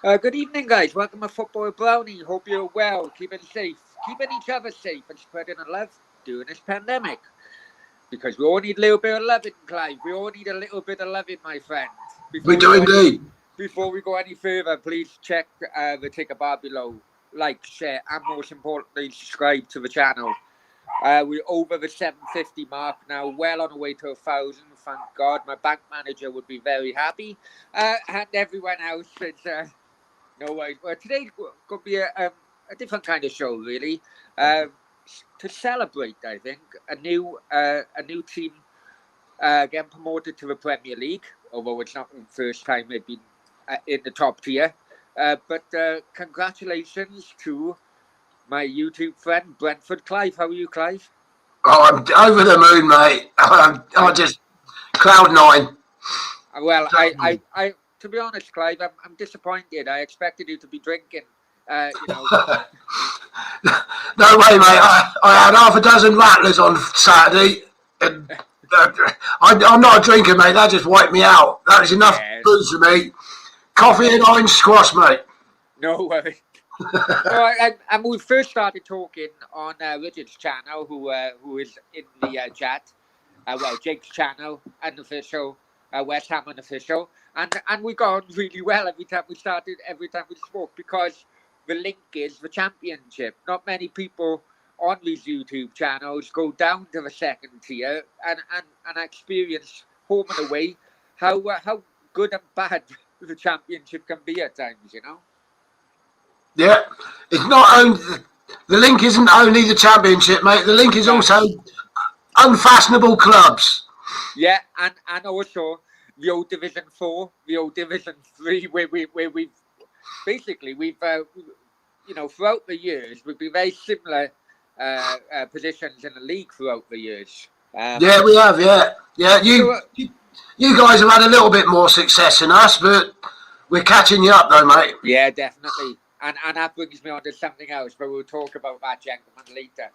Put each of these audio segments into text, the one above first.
Good evening, guys. Welcome to Football with Brownie. Hope you're well, keeping safe, keeping each other safe, and spreading the love during this pandemic. Because we all need a little bit of loving, Clive. We all need a little bit of loving, my friend. We do indeed. Before we go any further, please check the ticker bar below. Like, share, and most importantly, subscribe to the channel. We're over the 750 mark now, well on the way to 1,000. Thank God. My bank manager would be very happy, and everyone else is. No worries. Well, today's going to be a different kind of show, really. To celebrate, I think, a new team getting promoted to the Premier League, although it's not the first time they've been in the top tier. But congratulations to my YouTube friend, Brentford Clive. How are you, Clive? Oh, I'm over the moon, mate. I'm just cloud nine. Well, to be honest, Clive, I'm disappointed. I expected you to be drinking. No way, mate. I had half a dozen rattlers on Saturday. And, I'm not a drinker, mate. That just wiped me out. That was enough booze for me. Coffee and orange squash, mate. No worries. And we first started talking on Richard's channel, who is in the chat. Jake's channel, unofficial, West Ham unofficial, and we got on really well every time we spoke, because the link is the Championship. Not many people on these YouTube channels go down to the second tier and experience home and away how good and bad the Championship can be at times, Yeah, it's not only the link isn't only the Championship, mate. The link is also unfashionable clubs. Yeah, and also the old Division 4, the old Division 3, where we've basically throughout the years we've been very similar positions in the league throughout the years. Yeah, we have. Yeah. You guys have had a little bit more success than us, but we're catching you up, though, mate. Yeah, definitely. And that brings me on to something else, but we'll talk about that, gentlemen, later.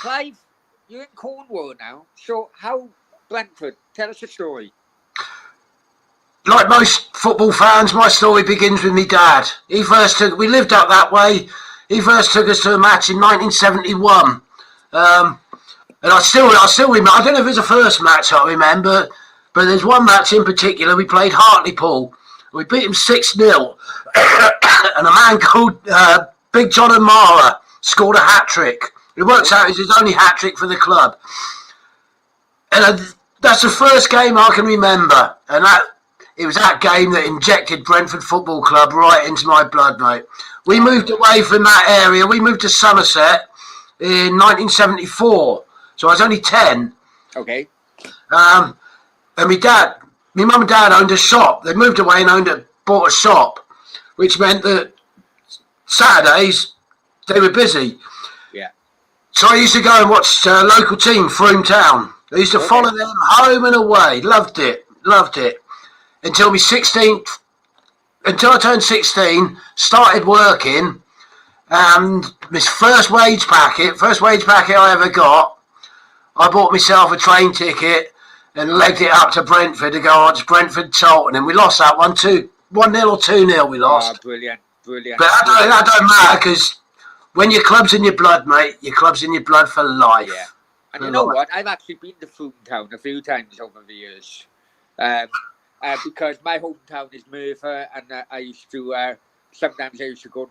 Clive, you're in Cornwall now. So how Brentford? Tell us a story. Like most football fans, my story begins with me dad. We lived up that way. He first took us to a match in 1971. And I still remember. I don't know if it was the first match I remember, but there's one match in particular. We played Hartlepool. We beat him 6-0. And a man called Big John O'Mara scored a hat-trick. It works out as his only hat-trick for the club. And that's the first game I can remember. And it was that game that injected Brentford Football Club right into my blood, mate. We moved away from that area. We moved to Somerset in 1974. So I was only 10. Okay. And my mum and dad owned a shop. They moved away and bought a shop, which meant that Saturdays they were busy. Yeah. So I used to go and watch a local team, Frome Town. I used to follow them home and away. Loved it. Until I turned 16, started working, and my first wage packet I ever got, I bought myself a train ticket and legged it up to Brentford to go on to Brentford Charlton, and we lost that 1-0 or 2-0 we lost. Oh, brilliant. But that don't matter, because when your club's in your blood, mate, your club's in your blood for life. Yeah. And you know what? I've actually been to Frome Town a few times over the years. Because my hometown is Merthyr, and I used to sometimes go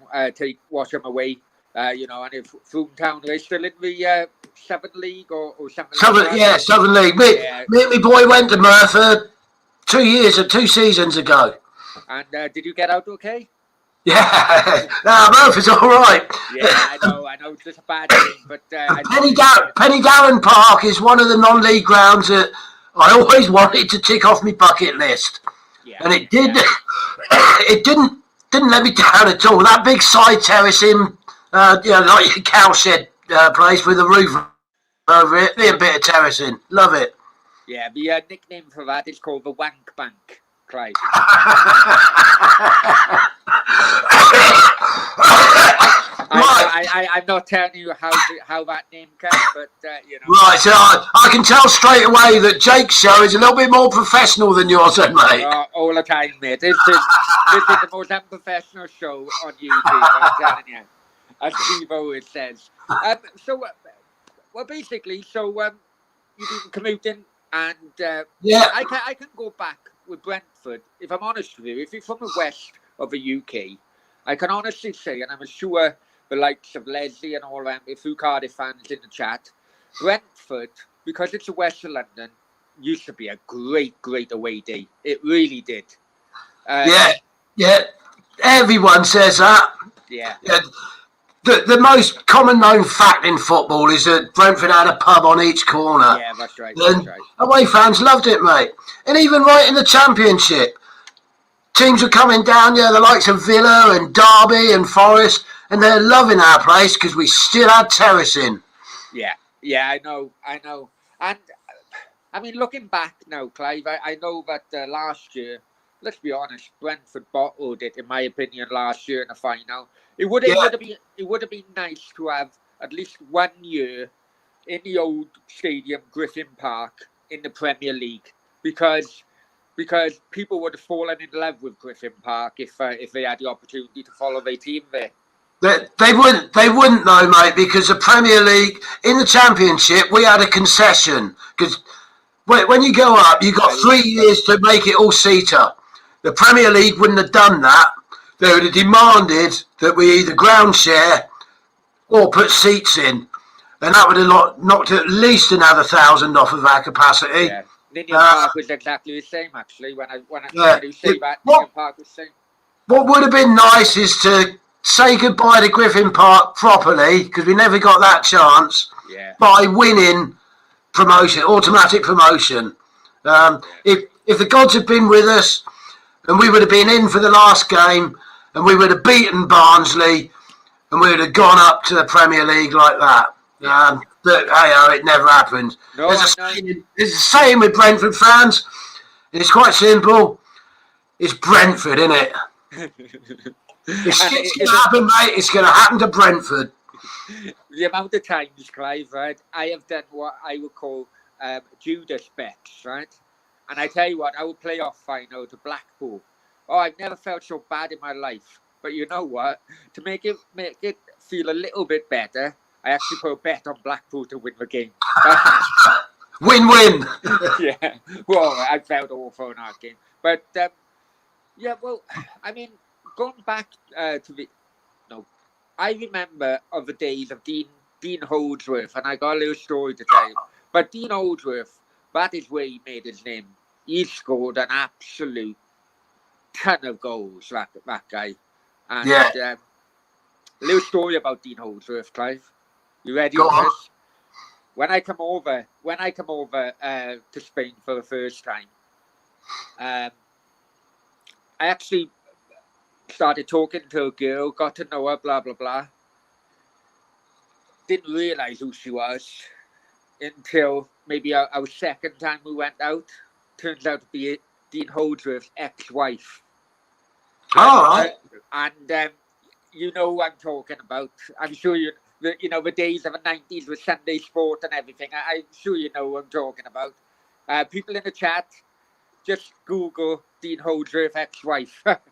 watch them away. And if Frome Town, are they still in the Southern League or something? Southern League. Me and my boy went to Merthyr 2 seasons ago. And did you get out okay? Yeah, Merthyr's all right. Yeah, I know, it's just a bad thing, but Penny Darren Park is one of the non-league grounds that I always wanted to tick off my bucket list, and it did. It didn't let me down at all. That big side terrace in, like a cowshed place with a roof over it, be a bit of terracing. Love it. Yeah, the nickname for that is called the Wank Bank, Clive. I'm not telling you how that name came, but you know. Right, so I can tell straight away that Jake's show is a little bit more professional than yours, then, mate. All the time, mate. This is the most unprofessional show on YouTube. I'm telling you, as Steve always says. Well, basically, you've been commuting, and I can go back with Brentford. If I'm honest with you, if you're from the west of the UK, I can honestly say, and I'm sure the likes of Leslie and all them, if you Cardiff fans in the chat, Brentford, because it's the west of London, used to be a great away day. It really did. Everyone says that. Yeah. The most common known fact in football is that Brentford had a pub on each corner. Yeah, that's right. Away fans loved it, mate. And even right in the Championship, teams were coming down, the likes of Villa and Derby and Forest, and they're loving our place because we still had terracing. Yeah, I know. And, I mean, looking back now, Clive, I know that last year, let's be honest, Brentford bottled it, in my opinion, last year in the final. It would have been nice to have at least 1 year in the old stadium, Griffin Park, in the Premier League, because people would have fallen in love with Griffin Park if they had the opportunity to follow their team there. They wouldn't though, mate, because the Premier League, in the Championship, we had a concession. Because when you go up, you've got 3 years to make it all-seater. The Premier League wouldn't have done that. They would have demanded that we either ground share or put seats in. And that would have knocked at least another 1,000 off of our capacity. Yeah. Ninian Park was exactly the same, actually. When I say that, Ninian Park was the same. What would have been nice is to say goodbye to Griffin Park properly, because we never got that chance, by winning promotion, automatic promotion. If the gods had been with us, and we would have been in for the last game, and we would have beaten Barnsley, and we would have gone up to the Premier League like that. But it never happened. There's a saying with Brentford fans. It's quite simple. It's Brentford, isn't it? It's going to happen, mate. It's going to happen to Brentford. The amount of times, Clive, right, I have done what I would call Judas bets, right? And I tell you what, I would play off final to Blackpool. Oh, I've never felt so bad in my life. But you know what? To make it feel a little bit better, I actually put a bet on Blackpool to win the game. Win-win. Yeah. Well, I felt awful in that game. But, I mean, going back I remember of the days of Dean Holdsworth, and I got a little story to tell you. But Dean Holdsworth, that is where he made his name. He scored an absolute ton of goals, that guy. And a little story about Dean Holdsworth, Clive. You ready for this? When I come over to Spain for the first time, I actually started talking to a girl, got to know her, blah, blah, blah. Didn't realise who she was until maybe our second time we went out. Turns out to be Dean Holdsworth's ex-wife. And you know who I'm talking about. I'm sure the days of the 90s with Sunday Sport and everything. I'm sure you know who I'm talking about. People in the chat, just Google Dean Holdsworth ex-wife. But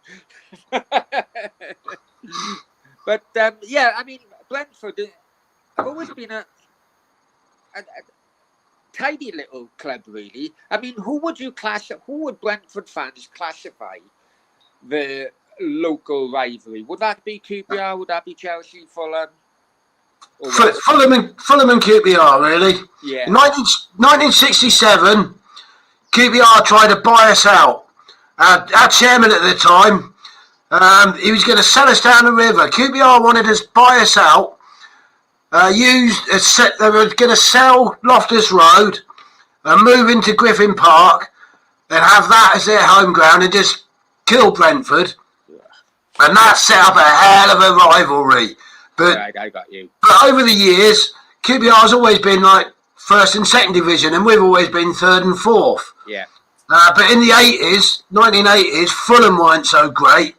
I mean, Brentford have always been a tidy little club, really. I mean, who would Brentford fans classify the local rivalry? Would that be QPR? Would that be Chelsea, Fulham? Fulham and QPR, really. Yeah. In 1967, QPR tried to buy us out. Our chairman at the time, he was going to sell us down the river. QPR wanted us to buy us out. They were going to sell Loftus Road and move into Griffin Park and have that as their home ground and just kill Brentford. Yeah. And that set up a hell of a rivalry. But right, I got you. But over the years, QPR has always been like first and second division, and we've always been third and fourth. Yeah. But in the 1980s, Fulham weren't so great,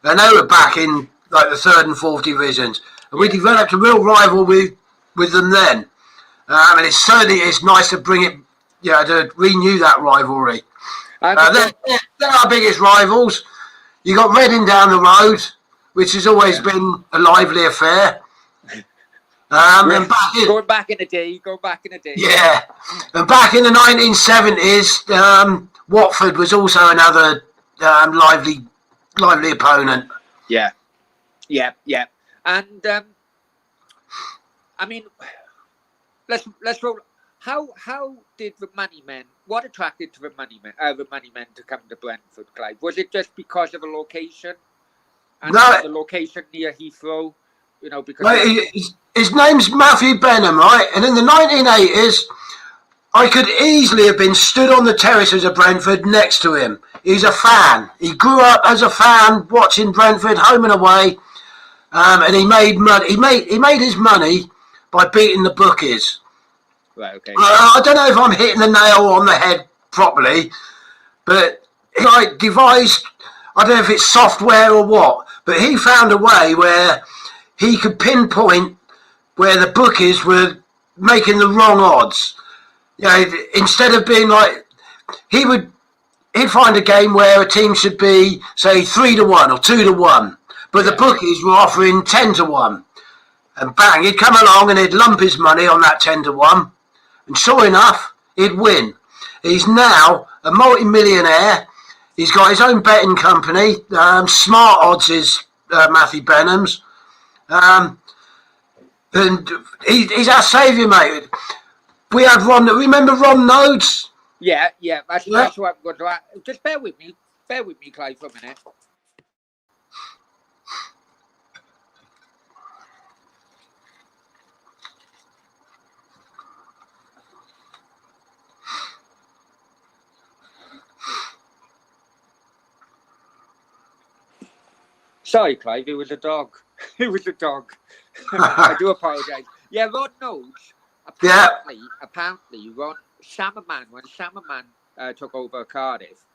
and they were back in like the third and fourth divisions. And we developed a real rival with them then. And it's nice to bring it, to renew that rivalry. They're our biggest rivals. You got Reading down the road, which has always been a lively affair. Going back in the day. Yeah. And back in the 1970s, Watford was also another lively opponent. Yeah. And I mean, let's roll. How did the money men? What attracted to the money men to come to Brentford, Clive? Was it just because of the location? And the location near Heathrow, because his name's Matthew Benham, right? And in the 1980s, I could easily have been stood on the terraces of Brentford next to him. He's a fan. He grew up as a fan watching Brentford home and away, and he made money. He made his money by beating the bookies. Right. Okay. I don't know if I'm hitting the nail on the head properly, but he devised. I don't know if it's software or what, but he found a way where he could pinpoint where the bookies were making the wrong odds. Instead of being like, he'd find a game where a team should be, say, 3-1 or 2-1, but the bookies were offering 10-1. And bang, he'd come along and he'd lump his money on that 10-1, and sure enough, he'd win. He's now a multi-millionaire. He's got his own betting company. Smart Odds is Matthew Benham's. And he's our saviour, mate. We had Ron. Remember Ron Nodes? Yeah. That's what I'm going to ask. Just bear with me, Clive, for a minute. Sorry, Clive, it was a dog. I do apologise. Yeah, Ron Nodes. Apparently, when Samaman took over Cardiff,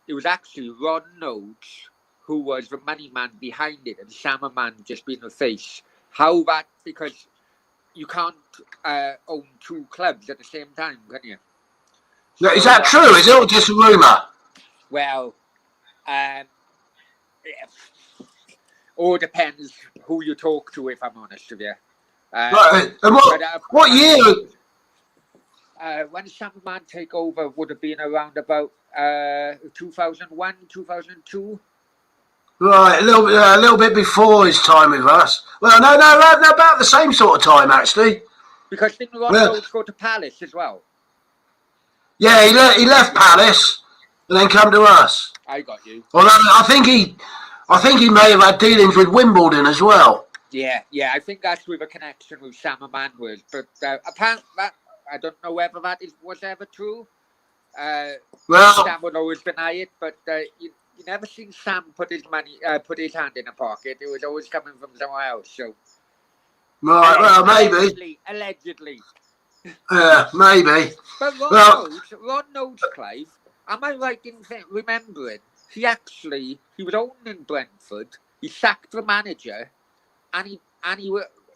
it was actually Ron Nodes who was the money man behind it, and Samaman just being the face. How that? Because you can't own two clubs at the same time, can you? So, is that true? Is it all just a rumour? Well, all depends who you talk to, if I'm honest with you. Right. And what year? When Samaman take over would have been around about 2001, 2002. Right, a little bit before his time with us. Well, no, about the same sort of time, actually. Because didn't Ron Nodes go to Palace as well? Yeah, he left Palace and then come to us. I got you. Although I think he may have had dealings with Wimbledon as well. Yeah, I think that's with a connection with Samaman was. But apparently, I don't know whether that was ever true. Sam would always deny it, but you never seen Sam put his hand in a pocket. It was always coming from somewhere else. So, right, well, maybe. Allegedly. Maybe. But Ron Nodes, Clive, am I right in remembering? He was owning Brentford. He sacked the manager, and he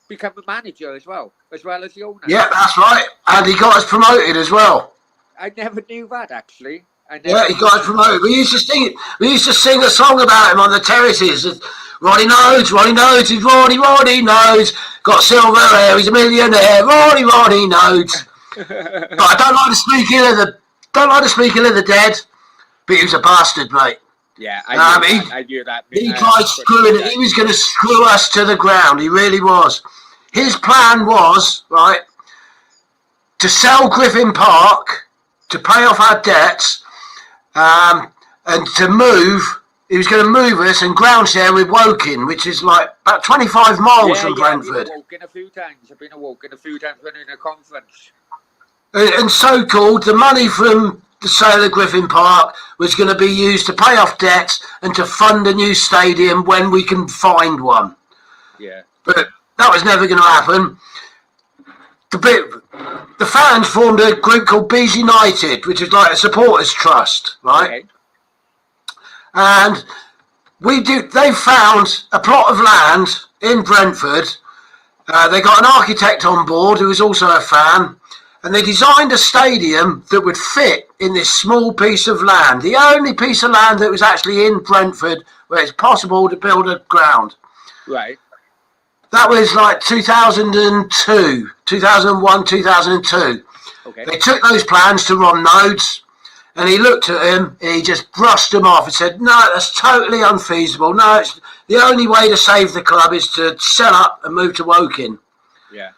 became a manager as well as the owner. Yeah, that's right. And he got us promoted as well. I never knew that, actually. He got us promoted. We used to sing a song about him on the terraces. Ronnie Nodes, he's Ronnie Nodes. Got silver hair, he's a millionaire. Ronnie Nodes. But I don't like to speak ill of the dead. But he was a bastard, mate. Yeah, I knew that. He tried screwing it. He was going to screw us to the ground. He really was. His plan was, right, to sell Griffin Park, to pay off our debts, and to move. He was going to move us and ground share with Woking, which is like about 25 miles from Brentford. I've been awoken a few times when in a conference. And so-called, the money from the sale of Griffin Park was going to be used to pay off debts and to fund a new stadium when we can find one. Yeah. But that was never going to happen. The fans formed a group called Bees United, which is like a supporters trust, right? Okay. And they found a plot of land in Brentford. They got an architect on board who was also a fan, and they designed a stadium that would fit in this small piece of land, the only piece of land that was actually in Brentford where it's possible to build a ground. Right. That was like 2002, 2001, 2002. Okay. They took those plans to Ron Nodes, and he looked at him and he just brushed them off and said, no, that's totally unfeasible. No, it's the only way to save the club is to sell up and move to Woking. Yeah.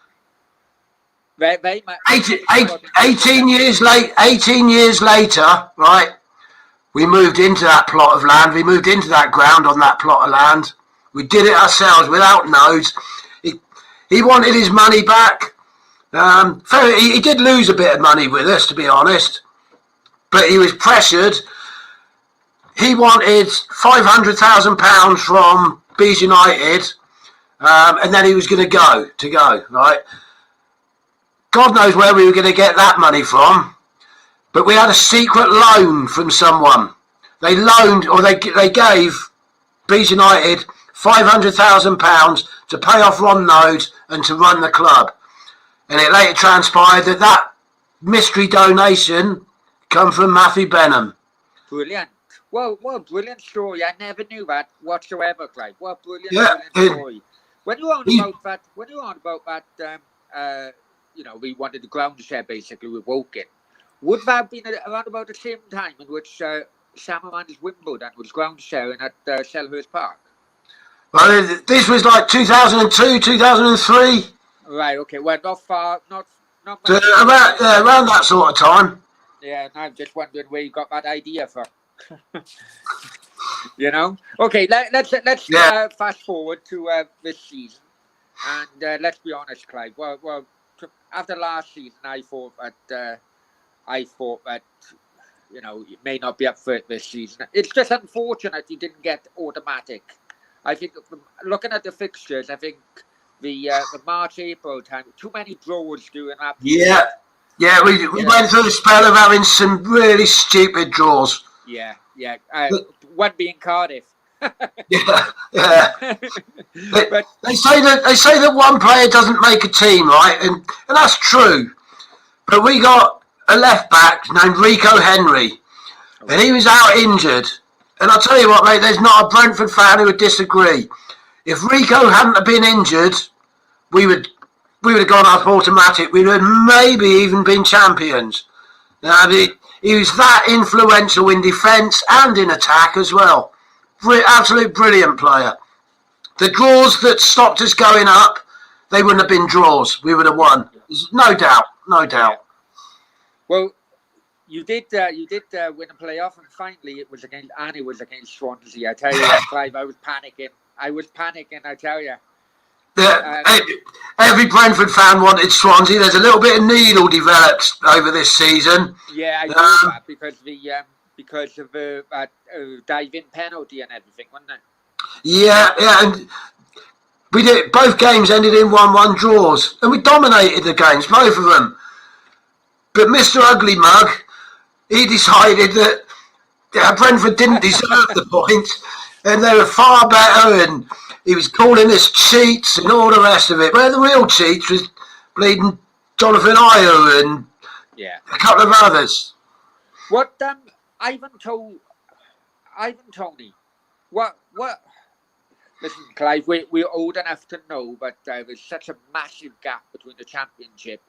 18 years later, right, we moved into that plot of land. We moved into that ground on that plot of land. We did it ourselves without Nodes. He wanted his money back. He did lose a bit of money with us, to be honest, but he was pressured. He wanted £500,000 from Bees United, and then he was going to go, right? God knows where we were going to get that money from, but we had a secret loan from someone. They gave Bees United £500,000 to pay off Ron Nodes and to run the club. And it later transpired that mystery donation come from Matthew Benham. Brilliant. Well, brilliant story. I never knew that whatsoever, Clive. What brilliant story. When you're on about that, we wanted the ground to share basically with Woking. Would that have been around about the same time in which Salmon Wimbledon was ground sharing at Selhurst Park? Well, this was like 2002, 2003. Right, okay. Well, not far, not around that sort of time. Yeah, and I'm just wondering where you got that idea from. Okay, let's fast forward to this season, and let's be honest, Clive. Well, after last season, I thought that it may not be up for it this season. It's just unfortunate you didn't get automatic. I think looking at the fixtures, I think the March-April time, too many draws during that. Yeah, we went through a spell of having some really stupid draws. Yeah. One being Cardiff. yeah. But they say that one player doesn't make a team, right? And that's true. But we got a left back named Rico Henry, and he was out injured. And I'll tell you what, mate, there's not a Brentford fan who would disagree. If Rico hadn't have been injured, we would have gone up automatic. We would have maybe even been champions. Now, he was that influential in defence and in attack as well. Absolute brilliant player. The draws that stopped us going up, they wouldn't have been draws. We would have won. No doubt. Well, you did win a playoff, and finally it was against Swansea. I tell you what, Clive, I was panicking, I tell you. Every Brentford fan wanted Swansea. There's a little bit of needle developed over this season. Yeah, I know that because of the dive-in penalty and everything, wasn't it? Yeah, and we did. Both games ended in 1-1 draws, and we dominated the games, both of them. But Mr. Ugly Mug, he decided that Brentford didn't deserve the points, and they were far better, and he was calling us cheats and all the rest of it. Where the real cheats was bleeding Jonathan Ayer and a couple of others. What Ivan Toney? What? Listen, Clive, we're old enough to know, but there's such a massive gap between the Championship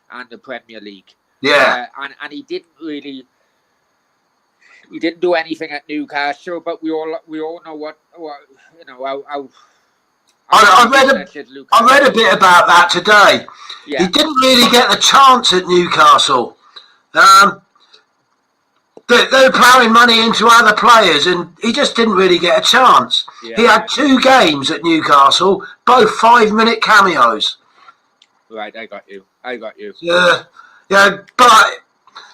and the Premier League. Yeah, and he didn't do anything at Newcastle, but we all know what how I read a bit about that today. Yeah. He didn't really get the chance at Newcastle. They were ploughing money into other players, and he just didn't really get a chance. Yeah. He had 2 games at Newcastle, both 5-minute cameos. Right, I got you. Yeah, but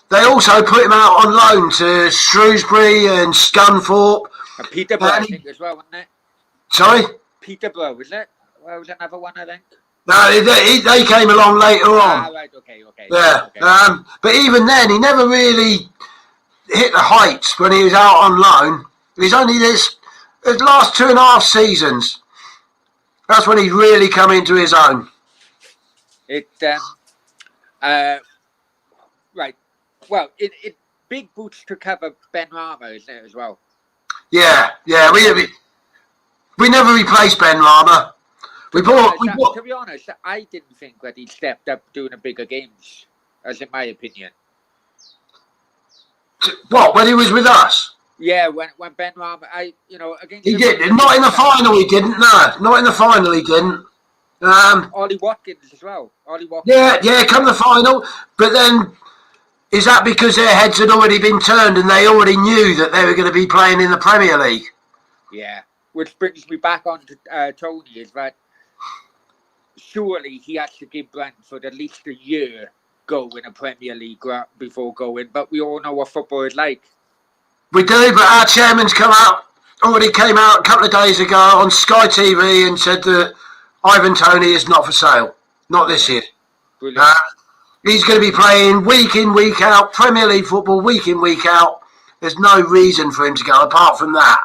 they also put him out on loan to Shrewsbury and Scunthorpe. And Peterborough, I think, as well, wasn't it? Sorry? Peterborough, was it? Well, was another one, I think? No, they came along later on. Right, okay. Yeah, okay. But even then, he never really hit the heights when he was out on loan. He's only his last 2.5 seasons. That's when he really come into his own. Right. Well, it big boots to cover Ben Rama, isn't it, as well? Yeah. We never replaced Ben Rama. To be honest, I didn't think that he stepped up doing a bigger games, as in my opinion. What, when he was with us? Yeah, when Ben Rama, against he did. Not in the final, he didn't. No, not in the final, he didn't. Ollie Watkins as well. Yeah, come the final. But then, is that because their heads had already been turned and they already knew that they were going to be playing in the Premier League? Yeah, which brings me back on to Tony, is that surely he has to give Brentford at least a year go in a Premier League before going. But we all know what football is like. We do, but our chairman's already came out a couple of days ago on Sky TV and said that Ivan Toney is not for sale. Not this year. He's going to be playing week in, week out, Premier League football, week in, week out. There's no reason for him to go apart from that.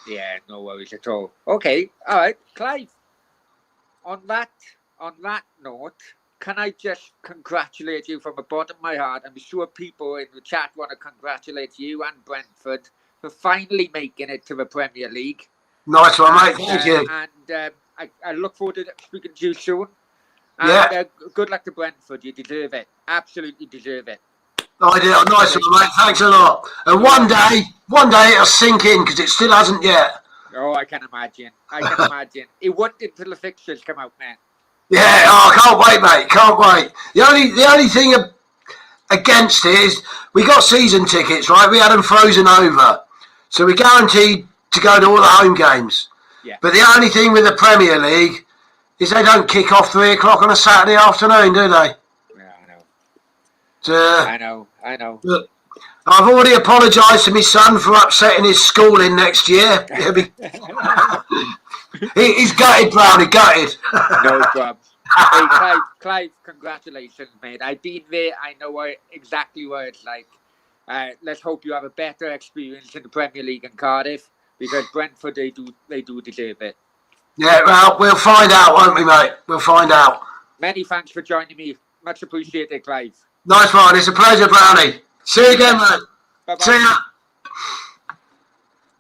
Yeah, no worries at all. Okay, all right, Clive. On that note, can I just congratulate you from the bottom of my heart? I'm sure people in the chat want to congratulate you and Brentford for finally making it to the Premier League. Nice one, mate. Thank you. And I look forward to speaking to you soon. And good luck to Brentford. You deserve it. Absolutely deserve it. I do. Nice one, mate. Thanks a lot. And one day it'll sink in because it still hasn't yet. Oh, I can imagine. Imagine. It won't until the fixtures come out, man. Yeah, I can't wait, mate. Can't wait. The only thing against it is we got season tickets, right? We had them frozen over, so we're guaranteed to go to all the home games. Yeah. But the only thing with the Premier League is they don't kick off 3 o'clock on a Saturday afternoon, do they? Yeah, I know. I know. Look, I've already apologised to my son for upsetting his schooling next year. He's gutted, Brownie, gutted. No problem. Hey, Clive, congratulations, mate. I've been there. I know exactly what it's like. Let's hope you have a better experience in the Premier League in Cardiff, because Brentford, they do deserve it. Yeah, well, we'll find out, won't we, mate? We'll find out. Many thanks for joining me. Much appreciated, Clive. Nice one. It's a pleasure, Brownie. See you again, mate. Bye-bye. See ya.